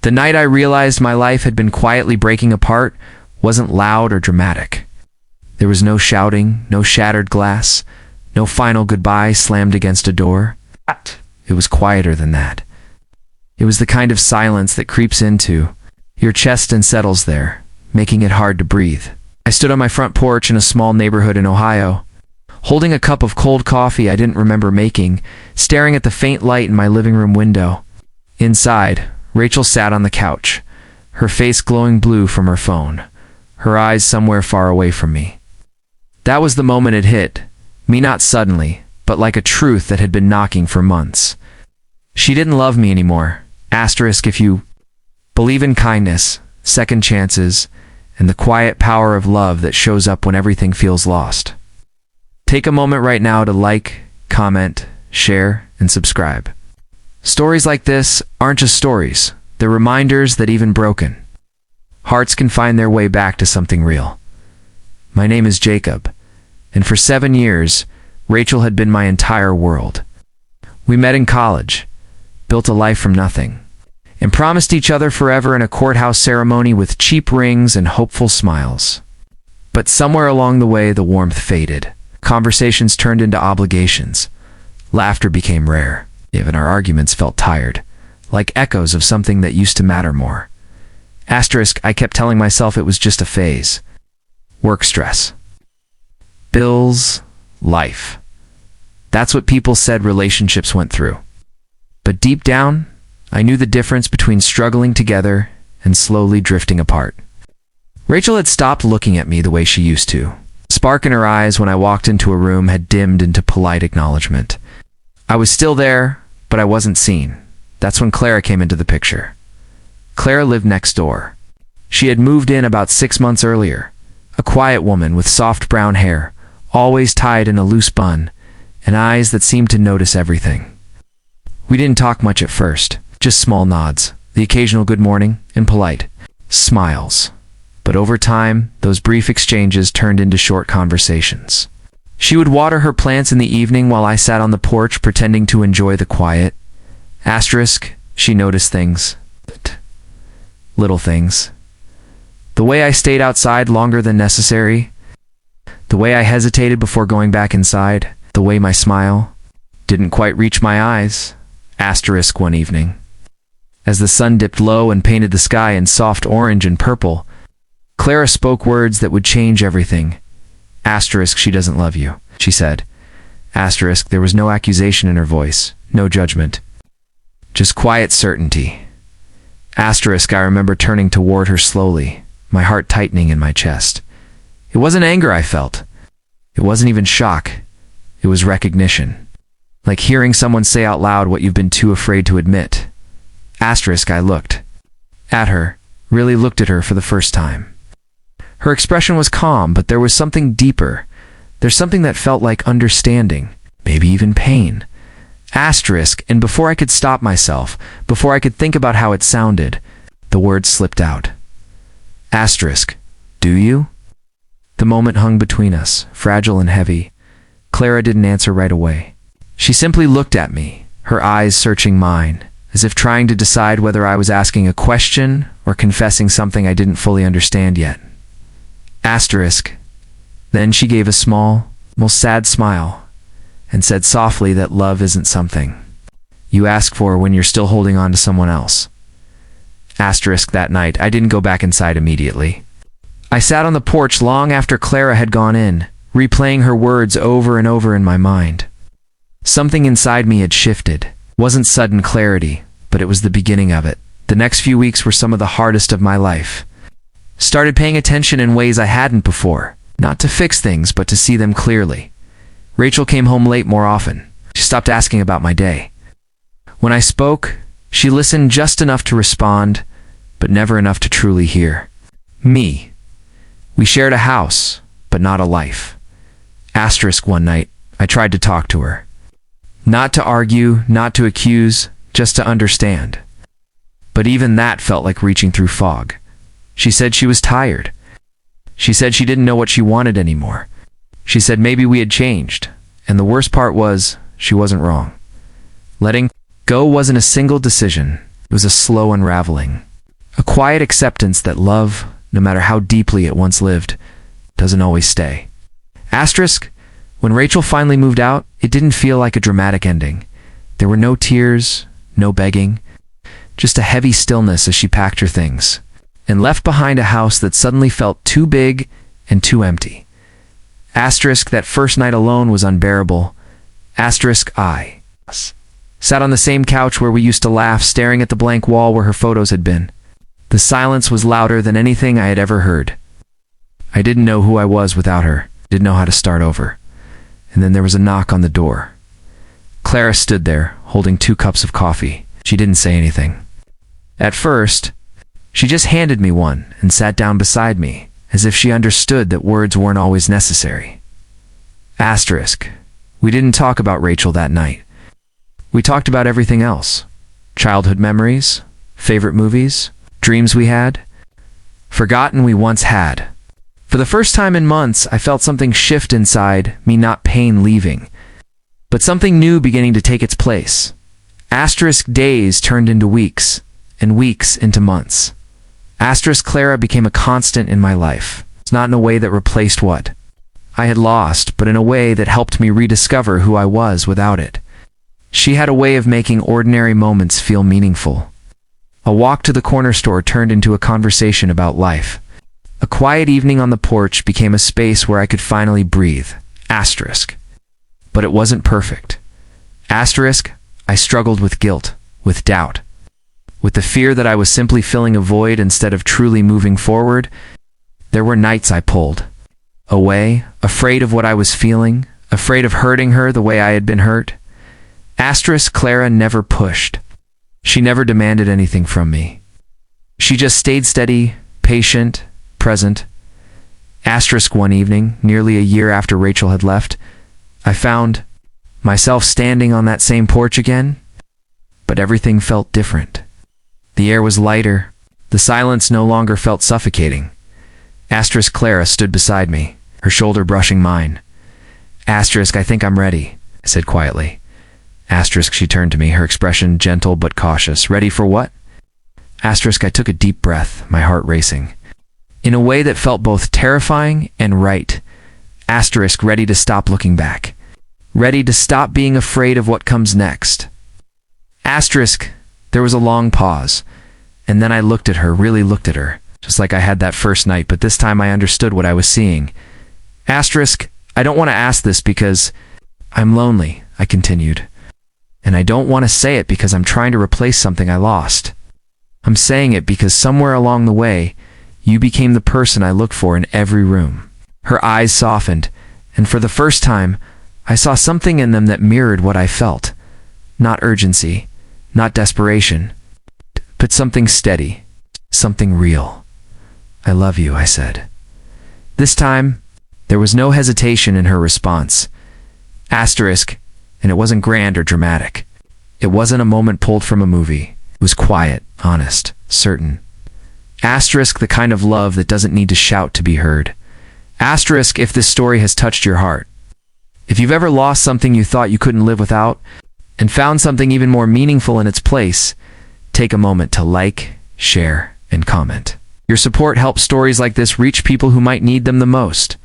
The night I realized my life had been quietly breaking apart wasn't loud or dramatic. There was no shouting, no shattered glass, no final goodbye slammed against a door. It was quieter than that. It was the kind of silence that creeps into your chest and settles there, making it hard to breathe. I stood on my front porch in a small neighborhood in Ohio, holding a cup of cold coffee I didn't remember making, staring at the faint light in my living room window. Inside, Rachel sat on the couch, her face glowing blue from her phone, her eyes somewhere far away from me. That was the moment it hit me, not suddenly, but like a truth that had been knocking for months. She didn't love me anymore. Asterisk if you believe in kindness, second chances, and the quiet power of love that shows up when everything feels lost. Take a moment right now to like, comment, share, and subscribe. Stories like this aren't just stories. They're reminders that even broken hearts can find their way back to something real. My name is Jacob, and for 7 years, Rachel had been my entire world. We met in college, built a life from nothing, and promised each other forever in a courthouse ceremony with cheap rings and hopeful smiles. But somewhere along the way, the warmth faded. Conversations turned into obligations. Laughter became rare. Even our arguments felt tired, like echoes of something that used to matter more. Asterisk, I kept telling myself it was just a phase. Work stress. Bills, life. That's what people said relationships went through. But deep down, I knew the difference between struggling together and slowly drifting apart. Rachel had stopped looking at me the way she used to. The spark in her eyes when I walked into a room had dimmed into polite acknowledgement. I was still there, but I wasn't seen. That's when Clara came into the picture. Clara lived next door. She had moved in about 6 months earlier. A quiet woman with soft brown hair, always tied in a loose bun, and eyes that seemed to notice everything. We didn't talk much at first, just small nods, the occasional good morning, and polite smiles. But over time, those brief exchanges turned into short conversations. She would water her plants in the evening while I sat on the porch pretending to enjoy the quiet. Asterisk, she noticed things. Little things. The way I stayed outside longer than necessary. The way I hesitated before going back inside. The way my smile didn't quite reach my eyes. Asterisk one evening. As the sun dipped low and painted the sky in soft orange and purple, Clara spoke words that would change everything. Asterisk, she doesn't love you, she said. Asterisk, there was no accusation in her voice, no judgment. Just quiet certainty. Asterisk, I remember turning toward her slowly, my heart tightening in my chest. It wasn't anger I felt. It wasn't even shock. It was recognition. Like hearing someone say out loud what you've been too afraid to admit. Asterisk, I looked at her, really looked at her for the first time. Her expression was calm, but there was something deeper. There's something that felt like understanding, maybe even pain. Asterisk, and before I could stop myself, before I could think about how it sounded, the words slipped out. Asterisk, do you? The moment hung between us, fragile and heavy. Clara didn't answer right away. She simply looked at me, her eyes searching mine, as if trying to decide whether I was asking a question or confessing something I didn't fully understand yet. Asterisk. Then she gave a small, most sad smile, and said softly that love isn't something you ask for when you're still holding on to someone else. Asterisk, that night, I didn't go back inside immediately. I sat on the porch long after Clara had gone in, replaying her words over and over in my mind. Something inside me had shifted. It wasn't sudden clarity, but it was the beginning of it. The next few weeks were some of the hardest of my life. Started paying attention in ways I hadn't before, not to fix things, but to see them clearly. Rachel came home late more often. She stopped asking about my day. When I spoke, she listened just enough to respond, but never enough to truly hear me. We shared a house, but not a life. Asterisk, one night, I tried to talk to her. Not to argue, not to accuse, just to understand. But even that felt like reaching through fog. She said she was tired. She said she didn't know what she wanted anymore. She said maybe we had changed, and the worst part was, she wasn't wrong. Letting go wasn't a single decision. It was a slow unraveling. A quiet acceptance that love, no matter how deeply it once lived, doesn't always stay. Asterisk, when Rachel finally moved out, it didn't feel like a dramatic ending. There were no tears, no begging, just a heavy stillness as she packed her things and left behind a house that suddenly felt too big and too empty. Asterisk, that first night alone was unbearable. Asterisk, I sat on the same couch where we used to laugh, staring at the blank wall where her photos had been. The silence was louder than anything I had ever heard. I didn't know who I was without her, didn't know how to start over. And then there was a knock on the door. Clara stood there, holding 2 cups of coffee. She didn't say anything. At first, she just handed me one and sat down beside me, as if she understood that words weren't always necessary. Asterisk, we didn't talk about Rachel that night. We talked about everything else. Childhood memories, favorite movies, dreams we had, forgotten we once had. For the first time in months, I felt something shift inside me, not pain leaving, but something new beginning to take its place. Asterisk, days turned into weeks, and weeks into months. Asterisk, Clara became a constant in my life. It's not in a way that replaced what I had lost, but in a way that helped me rediscover who I was without it. She had a way of making ordinary moments feel meaningful. A walk to the corner store turned into a conversation about life. A quiet evening on the porch became a space where I could finally breathe. Asterisk. But it wasn't perfect. Asterisk, I struggled with guilt, with doubt, with the fear that I was simply filling a void instead of truly moving forward. There were nights I pulled away, afraid of what I was feeling, afraid of hurting her the way I had been hurt. Asterisk, Clara never pushed. She never demanded anything from me. She just stayed steady, patient, present. Asterisk, one evening, nearly a year after Rachel had left, I found myself standing on that same porch again, but everything felt different. The air was lighter. The silence no longer felt suffocating. Asterisk, Clara stood beside me, her shoulder brushing mine. Asterisk, I think I'm ready, I said quietly. Asterisk, she turned to me, her expression gentle but cautious. Ready for what? Asterisk, I took a deep breath, my heart racing, in a way that felt both terrifying and right. Asterisk, ready to stop looking back. Ready to stop being afraid of what comes next. Asterisk, there was a long pause, and then I looked at her, really looked at her, just like I had that first night, but this time I understood what I was seeing. Asterisk, I don't want to ask this because I'm lonely, I continued. And I don't want to say it because I'm trying to replace something I lost. I'm saying it because somewhere along the way, you became the person I looked for in every room. Her eyes softened, and for the first time, I saw something in them that mirrored what I felt. Not urgency, not desperation, but something steady, something real. I love you, I said. This time, there was no hesitation in her response. Asterisk, and it wasn't grand or dramatic. It wasn't a moment pulled from a movie. It was quiet, honest, certain. Asterisk, the kind of love that doesn't need to shout to be heard. Asterisk, if this story has touched your heart. If you've ever lost something you thought you couldn't live without, and found something even more meaningful in its place, take a moment to like, share, and comment. Your support helps stories like this reach people who might need them the most.